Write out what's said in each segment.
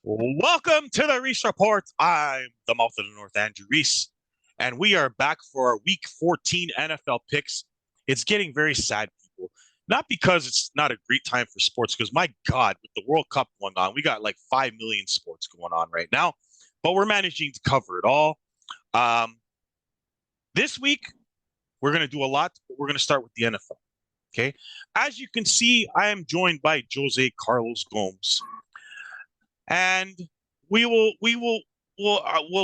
Welcome to the Reese Report. I'm the mouth of the North, Andrew Reese, and we are back for our Week 14 NFL picks. It's getting very sad, people. Not because it's not a great time for sports, because my God, with the World Cup going on, we got like 5 million sports going on right now, but we're managing to cover it all. Um, this week, we're going to do a lot, but we're going to start with the NFL. Okay. As you can see, I am joined by Jose Carlos Gomes. And we'll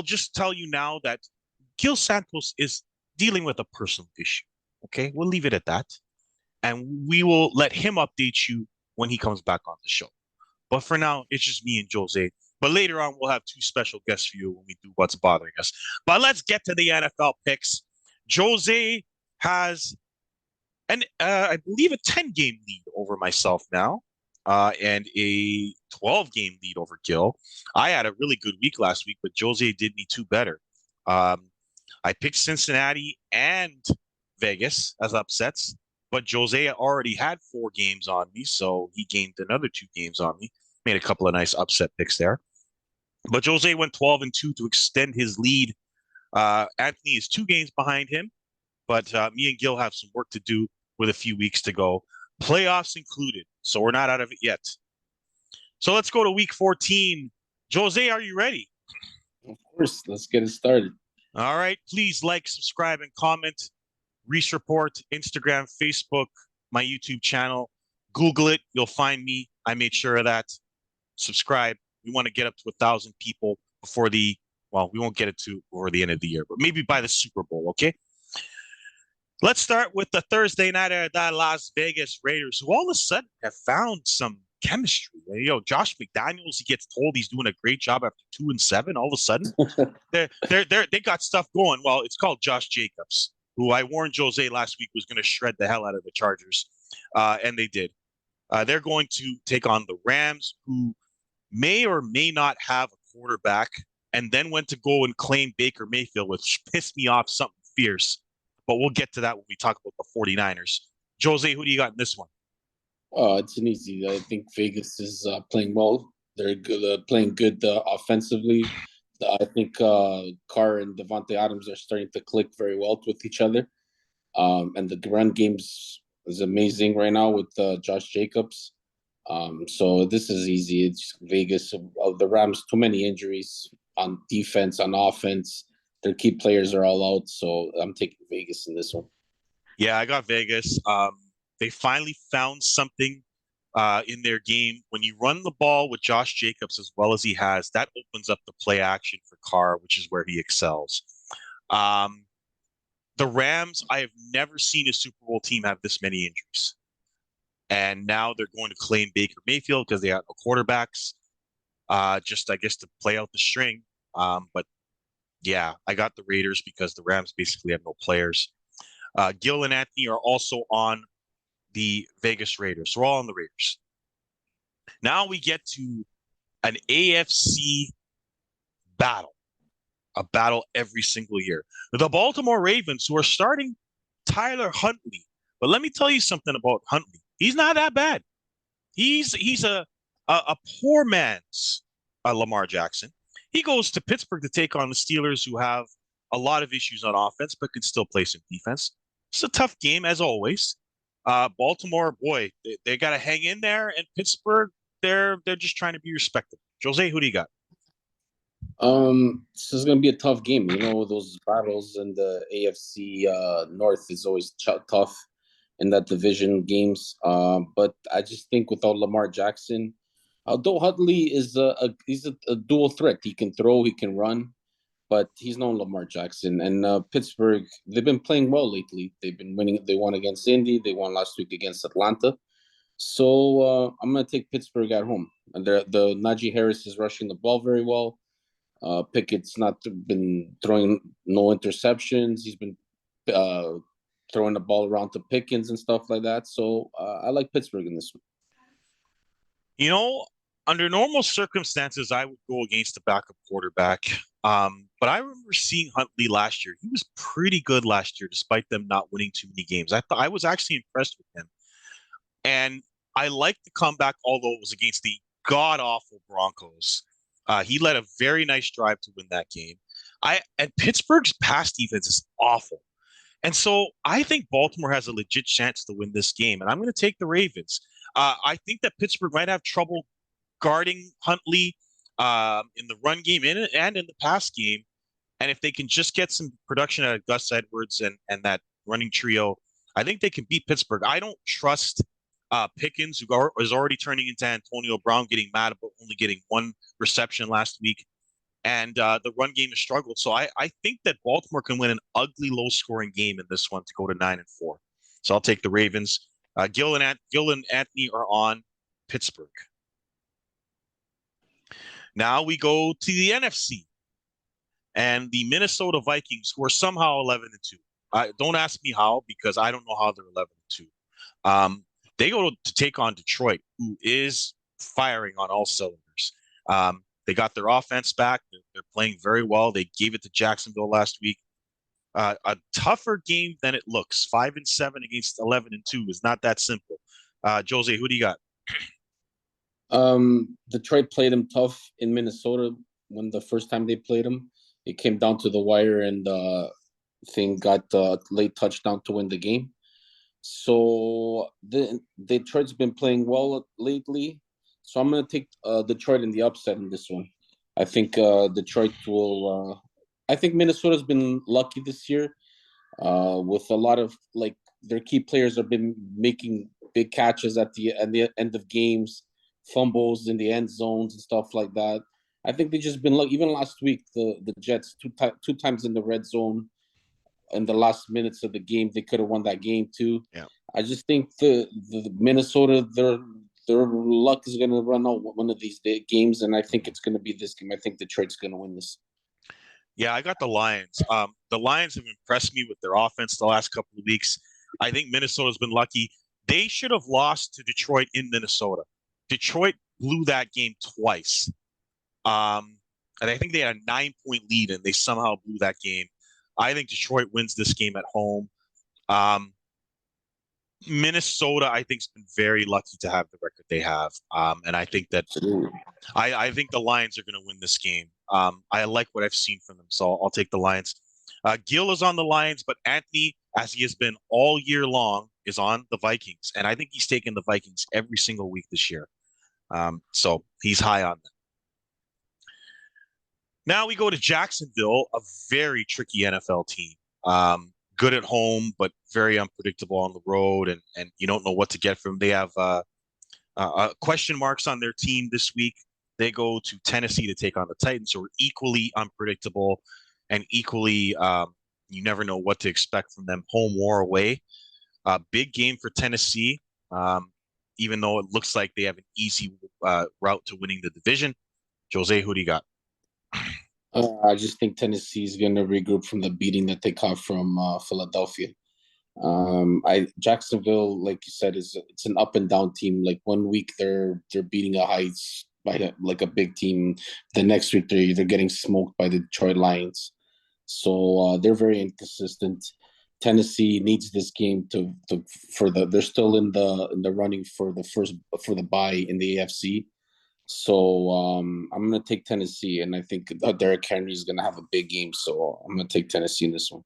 just tell you now that Gil Santos is dealing with a personal issue. Okay, we'll leave it at that, and we will let him update you when he comes back on the show. But for now, it's just me and Jose. But later on, we'll have two special guests for you when we do what's bothering us. But let's get to the NFL picks. Jose has I believe a 10-game lead over myself now, and a 12-game lead over Gil. I had a really good week last week, but Jose did me two better. Um, I picked Cincinnati and Vegas as upsets, but Jose already had 4 games on me, so he gained another 2 games on me. Made a couple of nice upset picks there. But Jose went 12-2 to extend his lead. Anthony is 2 games behind him, but me and Gil have some work to do with a few weeks to go, playoffs included. So we're not out of it yet. So let's go to week 14. Jose, are you ready? Of course, let's get it started. All right. Please like, subscribe, and comment. Reese Report, Instagram, Facebook, my YouTube channel. Google it. You'll find me. I made sure of that. Subscribe. We want to get up to 1,000 people before we won't get it to before the end of the year, but maybe by the Super Bowl, okay? Let's start with the Thursday nighter, the Las Vegas Raiders, who all of a sudden have found some chemistry. Josh McDaniels, he gets told he's doing a great job after 2-7. All of a sudden, they got stuff going. Well, it's called Josh Jacobs, who I warned Jose last week was going to shred the hell out of the Chargers, and they did. They're going to take on the Rams, who may or may not have a quarterback, and then went to go and claim Baker Mayfield, which pissed me off something fierce. But we'll get to that when we talk about the 49ers. Jose, who do you got in this one? It's an easy. I think Vegas is playing well. They're good, playing good offensively. I think Carr and Devontae Adams are starting to click very well with each other. And the run games is amazing right now with Josh Jacobs. So this is easy. It's Vegas. The Rams, too many injuries on defense, on offense. Their key players are all out. So I'm taking Vegas in this one. Yeah, I got Vegas. They finally found something in their game. When you run the ball with Josh Jacobs as well as he has, that opens up the play action for Carr, which is where he excels. The Rams, I have never seen a Super Bowl team have this many injuries. And now they're going to claim Baker Mayfield because they have no quarterbacks, just, I guess, to play out the string. But yeah, I got the Raiders because the Rams basically have no players. Gil and Anthony are also on the Vegas Raiders. So we're all on the Raiders. Now we get to an AFC battle, a battle every single year. The Baltimore Ravens, who are starting Tyler Huntley. But let me tell you something about Huntley. He's not that bad. He's a poor man's Lamar Jackson. He goes to Pittsburgh to take on the Steelers, who have a lot of issues on offense, but can still play some defense. It's a tough game, as always. Baltimore, boy, they got to hang in there, and Pittsburgh, they're just trying to be respectable. Jose, who do you got? This is going to be a tough game. You know, those battles in the AFC North is always tough in that division games. But I just think without Lamar Jackson, although Huntley is he's a dual threat. He can throw, he can run, but he's no Lamar Jackson. And Pittsburgh, they've been playing well lately. They've been winning. They won against Indy. They won last week against Atlanta. So I'm going to take Pittsburgh at home. And the Najee Harris is rushing the ball very well. Pickett's not been throwing no interceptions. He's been throwing the ball around to Pickens and stuff like that. So I like Pittsburgh in this one. You know, under normal circumstances, I would go against the backup quarterback. But I remember seeing Huntley last year. He was pretty good last year, despite them not winning too many games. I thought I was actually impressed with him. And I liked the comeback, although it was against the god awful Broncos. He led a very nice drive to win that game. And Pittsburgh's pass defense is awful. And so I think Baltimore has a legit chance to win this game, and I'm going to take the Ravens. I think that Pittsburgh might have trouble guarding Huntley in the run game and in the pass game. And if they can just get some production out of Gus Edwards and that running trio, I think they can beat Pittsburgh. I don't trust Pickens, who is already turning into Antonio Brown, getting mad about only getting one reception last week. And the run game has struggled. So I think that Baltimore can win an ugly, low-scoring game in this one to go to 9-4. So I'll take the Ravens. Gil and Anthony are on Pittsburgh. Now we go to the NFC and the Minnesota Vikings, who are somehow 11-2. Don't ask me how, because I don't know how they're 11-2. They go to take on Detroit, who is firing on all cylinders. They got their offense back. They're playing very well. They gave it to Jacksonville last week. A tougher game than it looks. 5-7 against 11-2 is not that simple. Jose, who do you got? Detroit played them tough in Minnesota when the first time they played them. It came down to the wire, and thing got a late touchdown to win the game. So the Detroit's been playing well lately. So I'm going to take Detroit in the upset in this one. I think Detroit will. I think Minnesota's been lucky this year with a lot of their key players have been making big catches at the end of games, fumbles in the end zones and stuff like that. I think they've just been lucky. Even last week, the Jets two times in the red zone in the last minutes of the game, they could have won that game too. Yeah. I just think the Minnesota, their luck is going to run out one of these games, and I think it's going to be this game. I think Detroit's going to win this. Yeah, I got the Lions. The Lions have impressed me with their offense the last couple of weeks. I think Minnesota's been lucky. They should have lost to Detroit in Minnesota. Detroit blew that game twice. And I think they had a 9-point lead, and they somehow blew that game. I think Detroit wins this game at home. Minnesota, I think, has been very lucky to have the record they have. And I think that I think the Lions are going to win this game. I like what I've seen from them, so I'll take the Lions. Gil is on the Lions, but Anthony, as he has been all year long, is on the Vikings. And I think he's taken the Vikings every single week this year. So he's high on them. Now we go to Jacksonville, a very tricky NFL team. Good at home, but very unpredictable on the road, and you don't know what to get from them. They have question marks on their team this week. They go to Tennessee to take on the Titans, who are equally unpredictable and equally you never know what to expect from them, home or away. Big game for Tennessee, even though it looks like they have an easy route to winning the division. Jose, who do you got? I just think Tennessee is going to regroup from the beating that they caught from Philadelphia. Jacksonville, like you said, it's an up and down team. Like 1 week they're beating a Heights by a big team. The next week they're getting smoked by the Detroit Lions. So they're very inconsistent. Tennessee needs this game they're still in the running for the bye in the AFC. So I'm going to take Tennessee, and I think Derrick Henry is going to have a big game. So I'm going to take Tennessee in this one.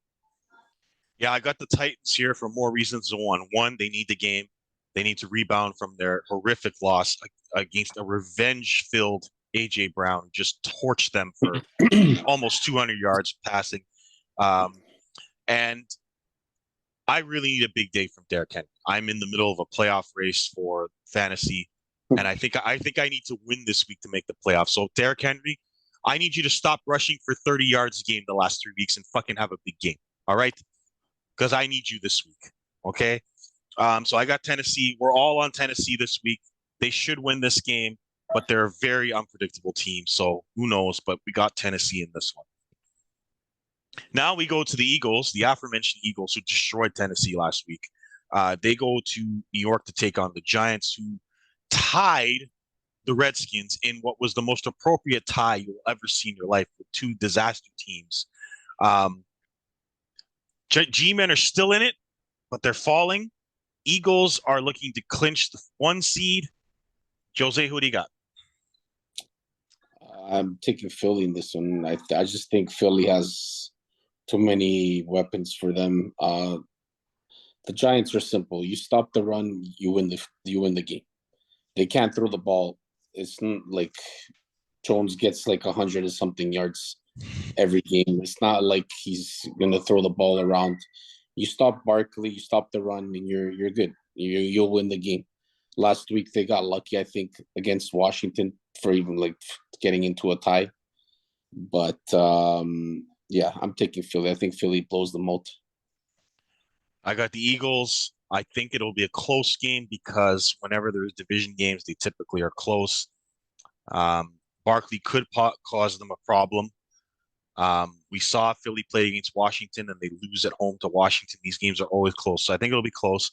Yeah, I got the Titans here for more reasons than one. One, they need the game. They need to rebound from their horrific loss against a revenge-filled A.J. Brown, who just torched them for almost 200 yards passing. And I really need a big day from Derrick Henry. I'm in the middle of a playoff race for fantasy, and I think I need to win this week to make the playoffs. So Derrick Henry, I need you to stop rushing for 30 yards a game the last 3 weeks and fucking have a big game. All right? Because I need you this week. Okay? So I got Tennessee. We're all on Tennessee this week. They should win this game, but they're a very unpredictable team. So who knows? But we got Tennessee in this one. Now we go to the Eagles, the aforementioned Eagles who destroyed Tennessee last week. They go to New York to take on the Giants, who tied the Redskins in what was the most appropriate tie you'll ever see in your life with two disaster teams. G-Men are still in it, but they're falling. Eagles are looking to clinch the 1 seed. Jose, who do you got? I'm taking Philly in this one. I just think Philly has too many weapons for them. The Giants are simple. You stop the run, you win the game. They can't throw the ball. It's not like Jones gets like 100 or something yards every game. It's not like he's gonna throw the ball around. You stop Barkley, you stop the run, and you're good. You'll win the game. Last week they got lucky, I think, against Washington for even like getting into a tie. But yeah, I'm taking Philly. I think Philly blows the moat. I got the Eagles. I think it'll be a close game because whenever there's division games, they typically are close. Barkley could cause them a problem. We saw Philly play against Washington and they lose at home to Washington. These games are always close. So I think it'll be close,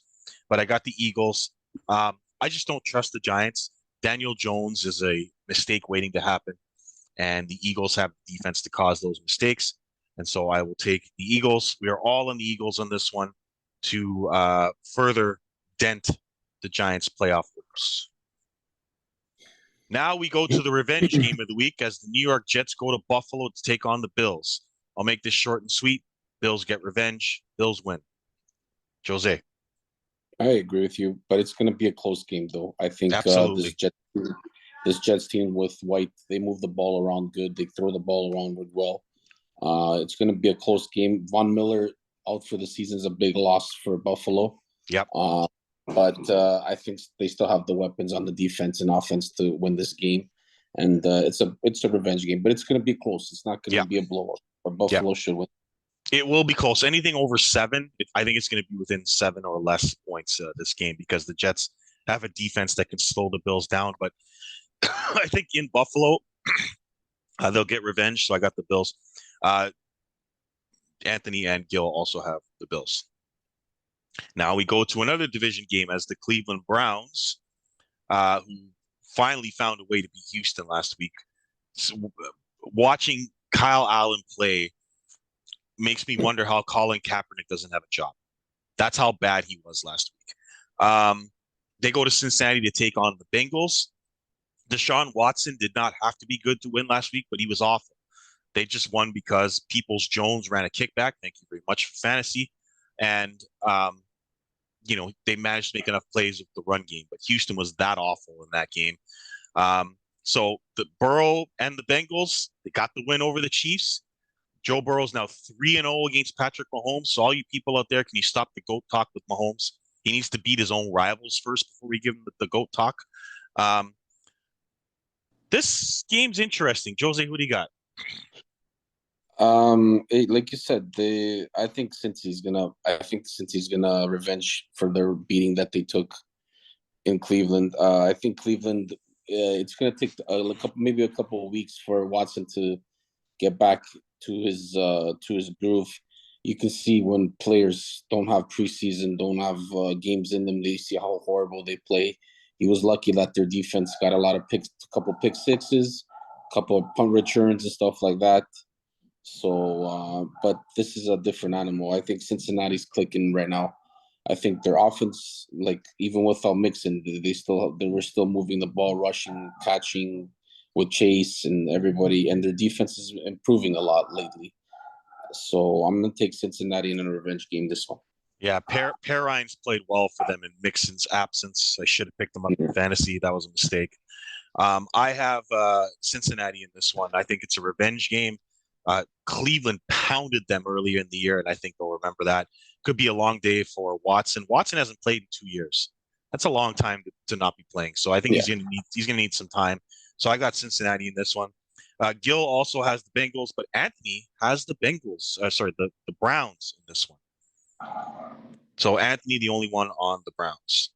but I got the Eagles. I just don't trust the Giants. Daniel Jones is a mistake waiting to happen, and the Eagles have defense to cause those mistakes. And so I will take the Eagles. We are all on the Eagles on this one to further dent the Giants' playoff hopes. Now we go to the revenge game of the week as the New York Jets go to Buffalo to take on the Bills. I'll make this short and sweet. Bills get revenge. Bills win. Jose. I agree with you, but it's going to be a close game, though. I think Absolutely. This Jets team with White, they move the ball around good. They throw the ball around well. It's going to be a close game. Von Miller out for the season is a big loss for Buffalo. Yep. But I think they still have the weapons on the defense and offense to win this game. And it's a revenge game, but it's going to be close. It's not going to Yep. be a blowout. Or Yep. Buffalo should win. It will be close. Anything over 7, I think it's going to be within 7 or less points this game because the Jets have a defense that can slow the Bills down. But I think in Buffalo, they'll get revenge. So I got the Bills. Anthony and Gil also have the Bills. Now we go to another division game as the Cleveland Browns, who finally found a way to beat Houston last week. So, watching Kyle Allen play makes me wonder how Colin Kaepernick doesn't have a job. That's how bad he was last week. They go to Cincinnati to take on the Bengals. Deshaun Watson did not have to be good to win last week, but he was awful. They just won because Peoples Jones ran a kickback. Thank you very much for fantasy. And, they managed to make enough plays with the run game, but Houston was that awful in that game. So the Burrow and the Bengals, they got the win over the Chiefs. Joe Burrow's now 3-0 against Patrick Mahomes. So all you people out there, can you stop the GOAT talk with Mahomes? He needs to beat his own rivals first before we give him the GOAT talk. This game's interesting. Jose, who do you got? Like you said, I think since he's gonna revenge for their beating that they took in Cleveland. I think Cleveland, it's gonna take maybe a couple of weeks for Watson to get back to his groove. You can see when players don't have preseason, don't have games in them, they see how horrible they play. He was lucky that their defense got a lot of picks, a couple pick sixes, a couple of punt returns and stuff like that. So, but this is a different animal. I think Cincinnati's clicking right now. I think their offense, like even without Mixon, they were still moving the ball, rushing, catching with Chase and everybody, and their defense is improving a lot lately. So I'm gonna take Cincinnati in a revenge game this one. Yeah, Perrine's played well for them in Mixon's absence. I should have picked him up in fantasy. That was a mistake. I have Cincinnati in this one. I think it's a revenge game. Cleveland pounded them earlier in the year, and I think they'll remember that. Could be a long day for Watson. Watson hasn't played in 2 years. That's a long time to not be playing. So I think Yeah. he's gonna need some time. So I got Cincinnati in this one. Gil also has the Bengals, but Anthony has the Bengals. The Browns in this one. So Anthony, the only one on the Browns.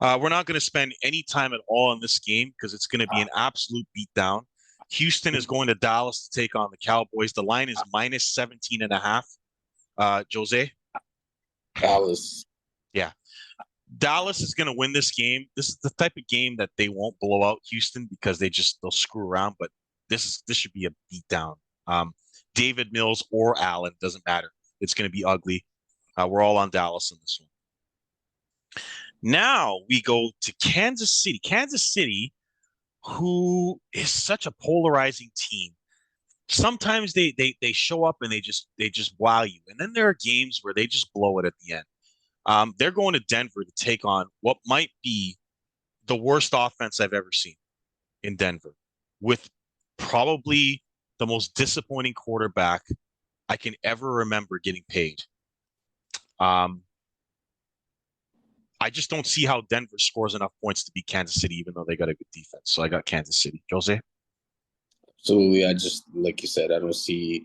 We're not going to spend any time at all in this game because it's going to be an absolute beatdown. Houston is going to Dallas to take on the Cowboys. The line is minus 17 and a half. Jose? Dallas. Yeah. Dallas is going to win this game. This is the type of game that they won't blow out Houston because they'll screw around, but this should be a beatdown. David Mills or Allen, doesn't matter. It's going to be ugly. We're all on Dallas in this one. Now we go to Kansas City. Kansas City who is such a polarizing team. Sometimes they show up and they just wow you, and then there are games where they just blow it at the end. They're going to Denver to take on what might be the worst offense I've ever seen in Denver, with probably the most disappointing quarterback I can ever remember getting paid. Um, I just don't see how Denver scores enough points to beat Kansas City, even though they got a good defense. So I got Kansas City. Jose? Absolutely. I just, like you said, I don't see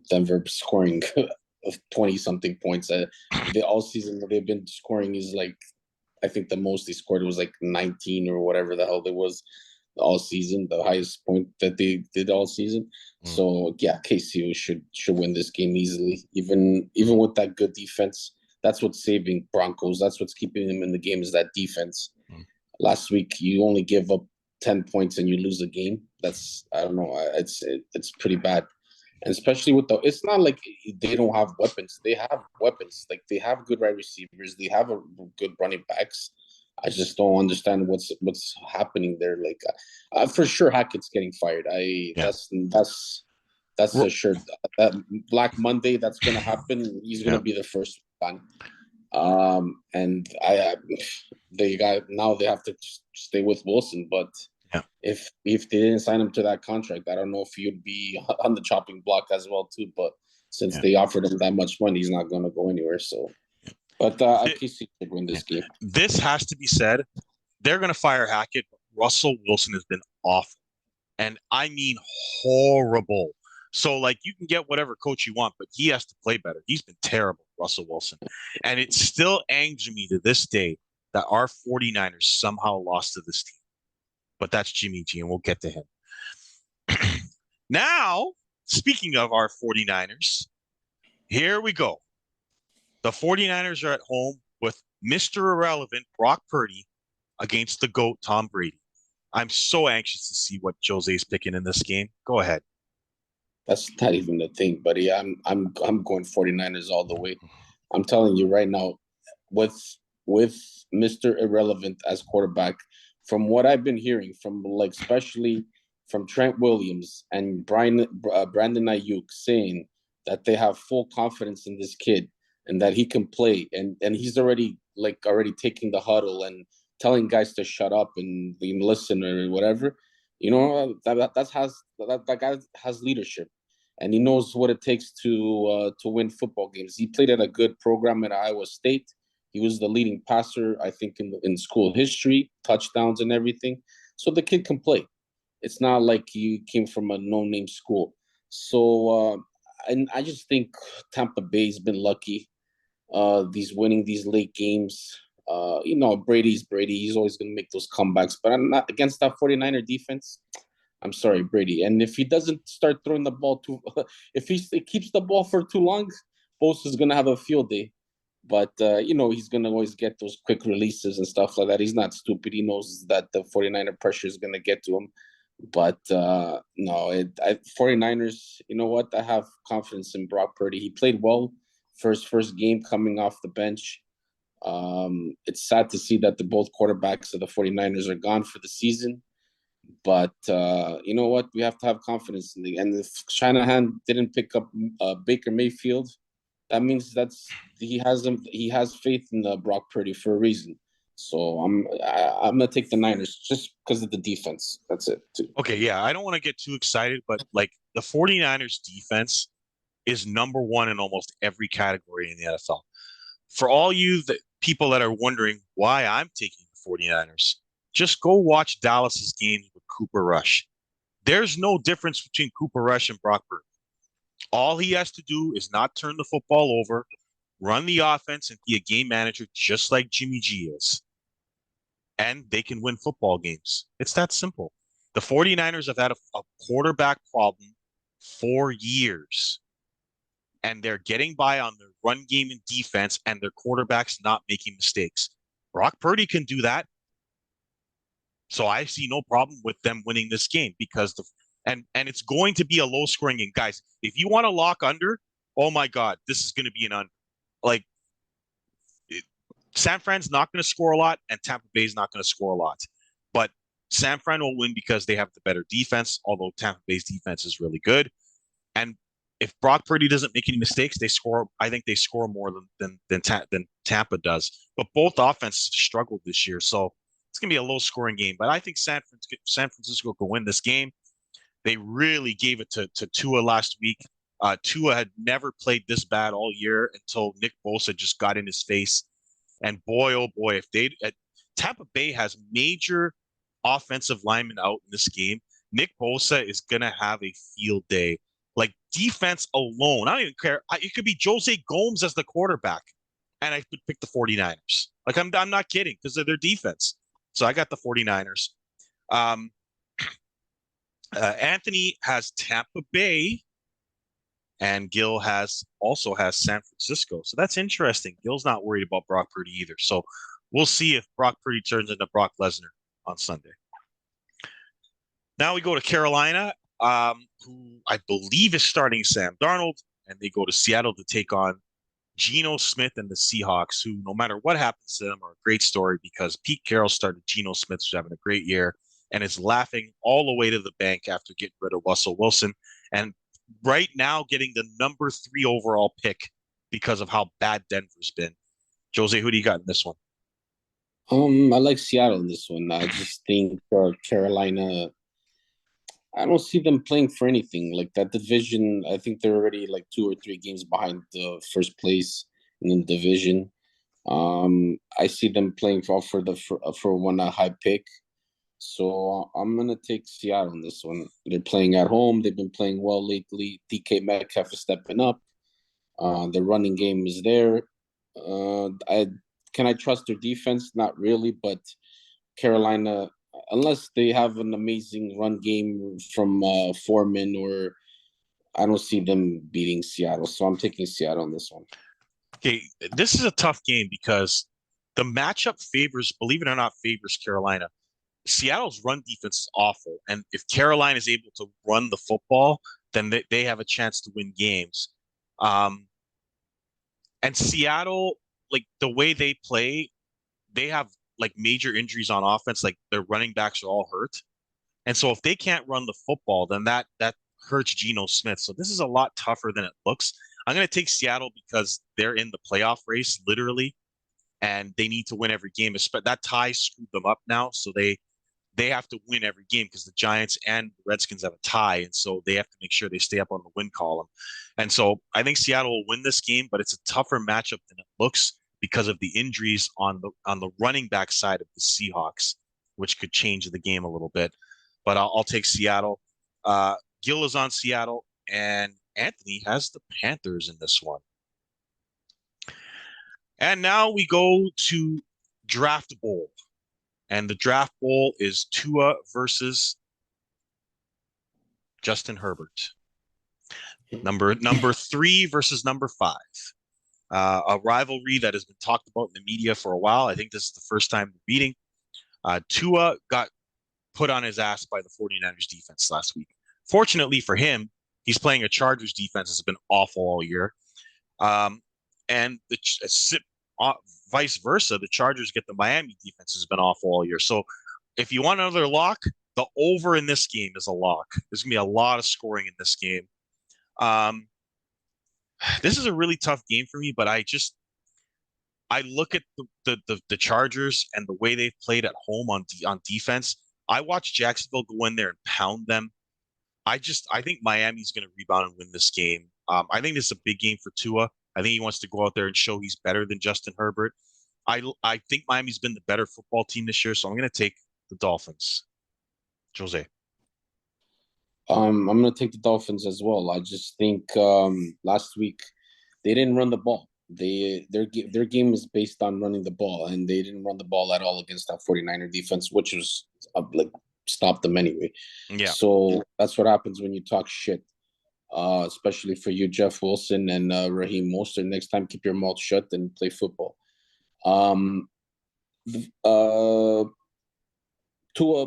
Denver scoring 20 something points. The all season they've been scoring is like, I think the most they scored was like 19 or whatever the hell it was all season, the highest point that they did all season. Mm, So yeah, KCO should win this game easily. Even with that good defense, that's what's saving Broncos. That's what's keeping them in the game is that defense. mm. Last week you only give up 10 points and you lose a game. That's I don't know. It's pretty bad. And especially with the, it's not like they don't have weapons. They have weapons. Like they have good wide receivers. They have a good running backs. I just don't understand what's happening there. Like, for sure, Hackett's getting fired. Yeah. That's Ro- a sure. That Black Monday, that's gonna happen. He's gonna Yeah. be the first one. And they got now they have to stay with Wilson, but Yeah. if they didn't sign him to that contract, I don't know if he'd be on the chopping block as well too. But since Yeah. they offered him that much money, he's not going to go anywhere. So, but Th- KC could win yeah. this game. This has to be said. They're going to fire Hackett, but Russell Wilson has been awful. And I mean horrible. So, like, you can get whatever coach you want, but he has to play better. He's been terrible, Russell Wilson. And it still angers me to this day that our 49ers somehow lost to this team. But that's Jimmy G, and we'll get to him. Now, speaking of our 49ers, here we go. The 49ers are at home with Mr. Irrelevant Brock Purdy against the GOAT Tom Brady. I'm so anxious to see what Jose's picking in this game. Go ahead. That's not even the thing, buddy. I'm going 49ers all the way. I'm telling you right now, with with Mr. Irrelevant as quarterback, from what I've been hearing from like especially from Trent Williams and Brandon Ayuk saying that they have full confidence in this kid and that he can play and he's already taking the huddle and telling guys to shut up and listen or whatever. You know that guy has leadership and he knows what it takes to win football games. He played at a good program at Iowa State. He was the leading passer, I think, in school history, touchdowns and everything. So the kid can play. It's not like he came from a no-name school. So, and I just think Tampa Bay's been lucky. These winning these late games. Brady's Brady. He's always going to make those comebacks. But I'm not against that 49er defense. I'm sorry, Brady. And if he doesn't start throwing the ball too, if he keeps the ball for too long, Bosa is going to have a field day. But, he's going to always get those quick releases and stuff like that. He's not stupid. He knows that the 49er pressure is going to get to him. But no, 49ers, you know what? I have confidence in Brock Purdy. He played well first game coming off the bench. It's sad to see that the both quarterbacks of the 49ers are gone for the season. But you know what? We have to have confidence in the. And if Shanahan didn't pick up Baker Mayfield, that means he has faith in Brock Purdy for a reason. So I'm gonna take the Niners just because of the defense. That's it. Too. Okay, yeah, I don't want to get too excited, but like the 49ers defense is number one in almost every category in the NFL. For all you people that are wondering why I'm taking the 49ers, just go watch Dallas's games with Cooper Rush. There's no difference between Cooper Rush and Brock Purdy. All he has to do is not turn the football over, run the offense, and be a game manager just like Jimmy G is. And they can win football games. It's that simple. The 49ers have had a quarterback problem for years, and they're getting by on their run game and defense, and their quarterback's not making mistakes. Brock Purdy can do that. So I see no problem with them winning this game because and it's going to be a low scoring game. Guys, if you want to lock under, oh my God, this is going to be an under. Like San Fran's not going to score a lot, and Tampa Bay's not going to score a lot. But San Fran will win because they have the better defense, although Tampa Bay's defense is really good. And if Brock Purdy doesn't make any mistakes, they score. I think they score more than Tampa does. But both offenses struggled this year, so it's gonna be a low scoring game. But I think San Francisco can win this game. They really gave it to Tua last week. Tua had never played this bad all year until Nick Bosa just got in his face. And boy, oh boy, if they Tampa Bay has major offensive linemen out in this game, Nick Bosa is gonna have a field day. Like defense alone, I don't even care. It could be Jose Gomes as the quarterback, and I could pick the 49ers. Like I'm not kidding because of their defense. So I got the 49ers. Um, Anthony has Tampa Bay, and Gil has San Francisco. So that's interesting. Gil's not worried about Brock Purdy either. So we'll see if Brock Purdy turns into Brock Lesnar on Sunday. Now we go to Carolina, who I believe is starting Sam Darnold, and they go to Seattle to take on Geno Smith and the Seahawks, who, no matter what happens to them, are a great story because Pete Carroll started Geno Smith, who's having a great year, and is laughing all the way to the bank after getting rid of Russell Wilson. And right now, getting the number 3 overall pick because of how bad Denver's been. Jose, who do you got in this one? I like Seattle in this one. I just think Carolina. I don't see them playing for anything like that division. I think they're already like 2 or 3 games behind the first place in the division. I see them playing for one a high pick. So I'm gonna take Seattle in this one. They're playing at home. They've been playing well lately. DK Metcalf is stepping up. The running game is there. I trust their defense? Not really, but Carolina, unless they have an amazing run game from Foreman, or I don't see them beating Seattle. So I'm taking Seattle on this one. Okay, this is a tough game because the matchup favors, believe it or not, favors Carolina. Seattle's run defense is awful, and if Carolina is able to run the football, then they have a chance to win games. Um, and Seattle, like the way they play, they have like major injuries on offense. Like their running backs are all hurt, and so if they can't run the football, then that hurts Geno Smith. So this is a lot tougher than it looks. I'm going to take Seattle because they're in the playoff race, literally, and they need to win every game. That tie screwed them up now, so they have to win every game because the Giants and the Redskins have a tie, and so they have to make sure they stay up on the win column. And so I think Seattle will win this game, but it's a tougher matchup than it looks because of the injuries on the running back side of the Seahawks, which could change the game a little bit. But I'll take Seattle. Gil is on Seattle, and Anthony has the Panthers in this one. And now we go to Draft Bowl. And the Draft Bowl is Tua versus Justin Herbert. Number 3 versus number 5. A rivalry that has been talked about in the media for a while. I think this is the first time they're meeting. Tua got put on his ass by the 49ers defense last week. Fortunately for him, he's playing a Chargers defense that's been awful all year. And vice versa, the Chargers get the Miami defense has been awful all year. So if you want another lock, the over in this game is a lock. There's gonna be a lot of scoring in this game. This is a really tough game for me, but I look at the Chargers and the way they've played at home on defense. I watched Jacksonville go in there and pound them. I think Miami's going to rebound and win this game. I think this is a big game for Tua. I think he wants to go out there and show he's better than Justin Herbert. I think Miami's been the better football team this year, so I'm going to take the Dolphins. Jose. I'm gonna take the Dolphins as well. I just think last week they didn't run the ball. Their game is based on running the ball, and they didn't run the ball at all against that 49er defense, which was like stopped them anyway. Yeah. So that's what happens when you talk shit. Especially for you, Jeff Wilson and Raheem Mostert. Next time, keep your mouth shut and play football. Tua,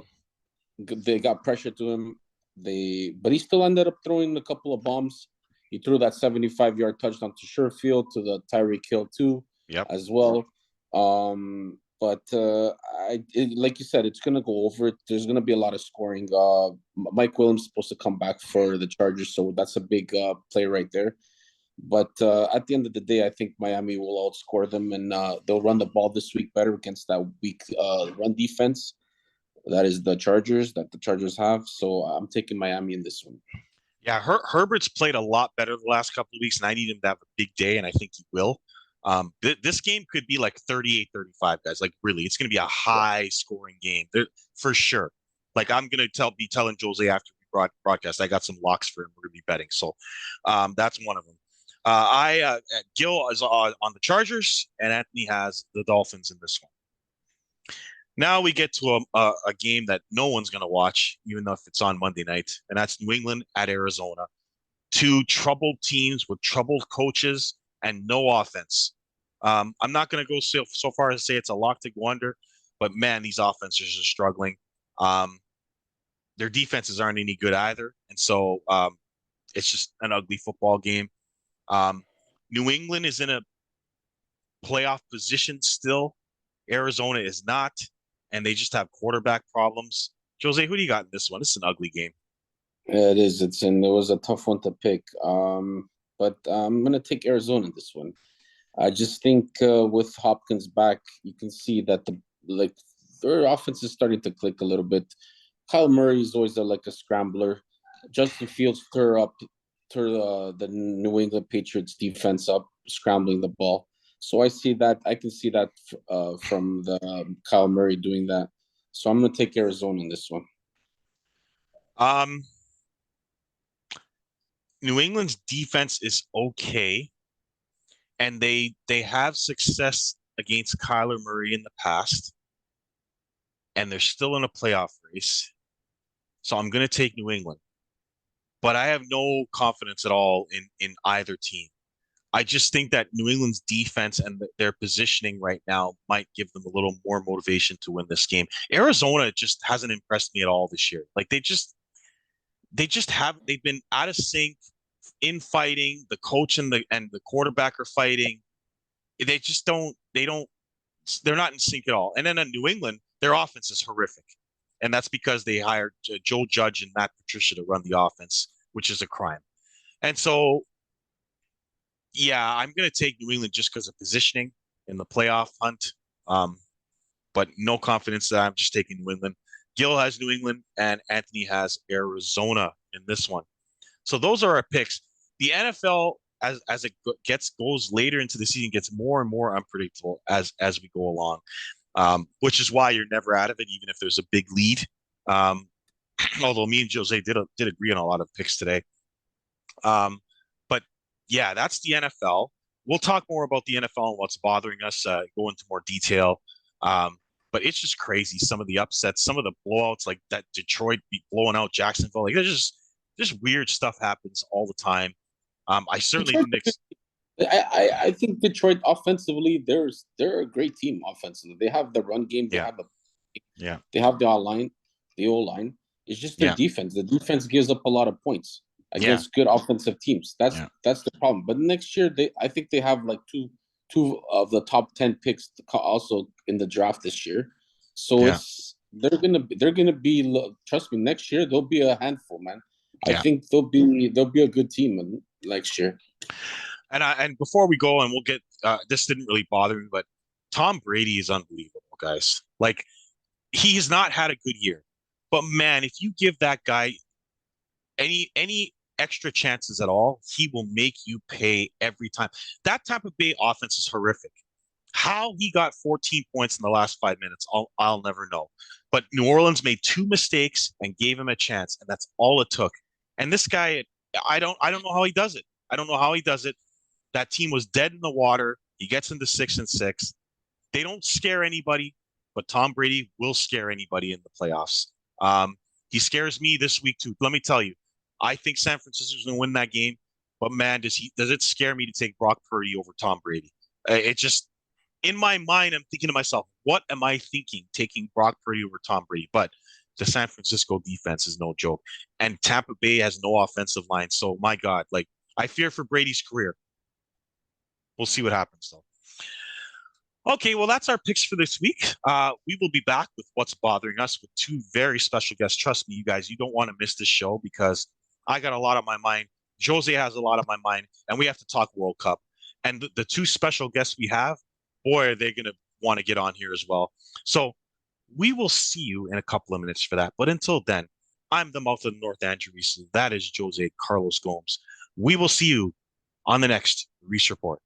they got pressure to him. But he still ended up throwing a couple of bombs. He threw that 75-yard touchdown to Sherfield, to the Tyreek Hill too, Yep. as well. but like you said, it's gonna go over. There's gonna be a lot of scoring. Mike Williams is supposed to come back for the Chargers, so that's a big play right there. But at the end of the day, I think Miami will outscore them, and they'll run the ball this week better against that weak run defense. That is the Chargers have. So I'm taking Miami in this one. Yeah, Herbert's played a lot better the last couple of weeks, and I need him to have a big day, and I think he will. This game could be like 38-35, guys. Like really, it's going to be a Yeah. high scoring game there, for sure. Like I'm going to be telling Jose after we broadcast. I got some locks for him. We're going to be betting. So, that's one of them. Gil is on the Chargers, and Anthony has the Dolphins in this one. Now we get to a game that no one's going to watch, even though if it's on Monday night, and that's New England at Arizona. Two troubled teams with troubled coaches and no offense. I'm not going to go so far as to say it's a lock to go under, but man, these offenses are struggling. Um, their defenses aren't any good either, and so it's just an ugly football game. Um, New England is in a playoff position still. Arizona is not, and they just have quarterback problems. Jose, who do you got in this one? This is an ugly game. Yeah, it is. It was a tough one to pick. But I'm gonna take Arizona in this one. I just think with Hopkins back, you can see that like their offense is starting to click a little bit. Kyle Murray is always like a scrambler. Justin Fields the New England Patriots defense up, scrambling the ball. So I see that. I can see that from the Kyle Murray doing that. So I'm gonna take Arizona in this one. Um, New England's defense is okay, and they have success against Kyler Murray in the past, and they're still in a playoff race. So I'm going to take New England, but I have no confidence at all in either team. I just think that New England's defense and their positioning right now might give them a little more motivation to win this game. Arizona just hasn't impressed me at all this year. Like they've been out of sync in fighting. The coach and the quarterback are fighting. They're not in sync at all. And then in New England, their offense is horrific. And that's because they hired Joe Judge and Matt Patricia to run the offense, which is a crime. And so, yeah, I'm going to take New England just because of positioning in the playoff hunt. Um, but no confidence that I'm just taking New England. Gil has New England and Anthony has Arizona in this one. So those are our picks. The NFL, as it goes later into the season, gets more and more unpredictable as we go along, which is why you're never out of it, even if there's a big lead. Um, although me and Jose did agree on a lot of picks today. But yeah, that's the NFL. We'll talk more about the NFL and what's bothering us. Go into more detail. Um, but it's just crazy. Some of the upsets, some of the blowouts, like that Detroit be blowing out Jacksonville. Like there's just weird stuff happens all the time. I certainly Detroit, didn't. I think Detroit offensively, they're a great team offensively. They have the run game, Yeah, yeah, they have the line, the O line. It's just their yeah, defense. The defense gives up a lot of points yeah, against good offensive teams. That's yeah, that's the problem. But next year, I think they have like two of the top 10 picks also in the draft this year. So yeah, they're gonna be trust me, next year they'll be a handful, man. I yeah. think they'll be a good team next year. And before we go, and we'll get this didn't really bother me, but Tom Brady is unbelievable, guys. Like he's not had a good year, but man, if you give that guy any extra chances at all, he will make you pay every time. That Tampa Bay offense is horrific. How he got 14 points in the last 5 minutes, I'll never know. But New Orleans made two mistakes and gave him a chance, and that's all it took. And this guy, I don't know how he does it. I don't know how he does it. That team was dead in the water. He gets into 6-6. They don't scare anybody, but Tom Brady will scare anybody in the playoffs. Um, he scares me this week too. Let me tell you, I think San Francisco's going to win that game. But man, does it scare me to take Brock Purdy over Tom Brady? It just in my mind, I'm thinking to myself, what am I thinking taking Brock Purdy over Tom Brady? But the San Francisco defense is no joke, and Tampa Bay has no offensive line. So my God, like I fear for Brady's career. We'll see what happens though. Okay, well, that's our picks for this week. We will be back with what's bothering us with two very special guests. Trust me, you guys, you don't want to miss this show because I got a lot on my mind. Jose has a lot on my mind, and we have to talk World Cup. And the two special guests we have, boy, are they going to want to get on here as well. So we will see you in a couple of minutes for that. But until then, I'm the mouth of the North, Andrew Reese. That is Jose Carlos Gomes. We will see you on the next Reese Report.